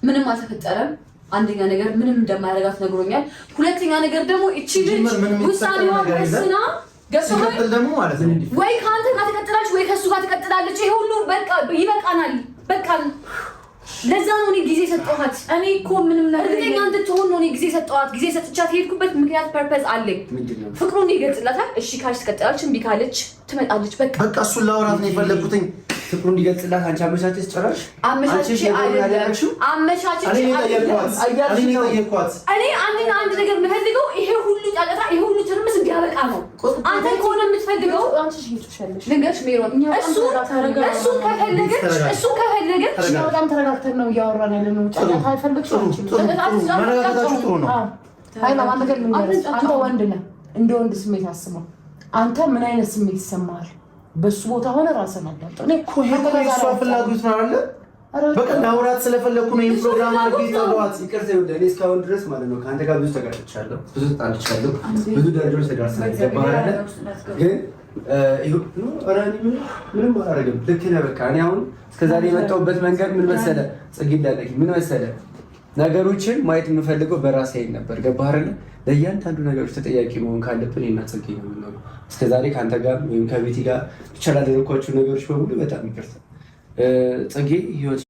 ምንም አልተፈጠረም። አንደኛ ነገር ምንም እንደማያደርጋት ነግሮኛል። ሁለተኛ ነገር ደግሞ እቺ ልጅ ውሳኔዋ ወስና ገሰመኝ ደግሞ ማለት ነው ወይ ካንተ ጋር ትቀጥላለች ወይ ከሱ ጋር ትቀጥላለች። ይሄ ሁሉ በቃ ይበቃናል። በቃ ለዛ ነው እኔ ጊዜ ሰጠኋት። እኔ እኮ ምንም ነገር እርግጠኛ እንድትሆን ነው እኔ ጊዜ ሰጠኋት። ጊዜ ሰጥቻት ሄድኩበት ምክንያት ፐርፐዝ አለኝ። ፍቅሩን ይገልጽላታል። እሺ ካለች ትቀጥላለች፣ እምቢ ካለች ትመጣለች። በቃ እሱን ላውራት ነው የፈለኩትኝ። ፍቅሩን እንዲገልጽላት አንቺ አመቻችሽ ጨራሽ አመቻችሽ አይደለም አመቻችሽ እኔ አንድ ነገር የምፈልገው ይሄ ሁሉ ጫጫታ ይሄ ሁሉ ትርምስ እንዲያበቃ ነው። አንተ ከሆነ የምትፈልገው አንቺ ይሽልሽ ልንገርሽ ሜሮን እሱ ከፈለገች በጣም ተረጋግተን ነው እያወራን ያለነው። ጫጫታ አይፈልግሽ አንቺ መረጋጋታችሁ ጥሩ ነው። ሃይማ አንተ ነገር ልንገርሽ አንተ ወንድ ነህ። እንደ ወንድ ስሜት አስበው። አንተ ምን አይነት ስሜት ይሰማሃል? በሱ ቦታ ሆነ ራስን አዳምጥ። እኔ እኮ የሷ ፍላጎት ነው አይደል? በቃ ዳውራት ስለፈለኩ ነው ይሄን ፕሮግራም አድርጌ ታውራት። ይቅርታ ይሁን እኔ እስካሁን ድረስ ማለት ነው ከአንተ ጋር ብዙ ተጋጭቻለሁ፣ ብዙ ተጣልቻለሁ፣ ብዙ ደረጃዎች ተዳርሰናል። ገባህ? ግን ምንም አላደርግም። ልክ ነህ። በቃ እኔ አሁን እስከዛሬ የመጣሁበት መንገድ ምን መሰለህ? ጽጌ እንዳለኝ ምን መሰለህ? ነገሮችን ማየት የምፈልገው በራሴ አይን ነበር። ገባህ አይደል? ለእያንዳንዱ ነገሮች ተጠያቂ መሆን ካለብን እና ጽጌ ነው የምንኖረው። እስከዛሬ ከአንተ ጋር ወይም ከቤቲ ጋር ብቻ ላደረኳቸው ነገሮች በሙሉ በጣም ይቅርታ። ጽጌ ህይወት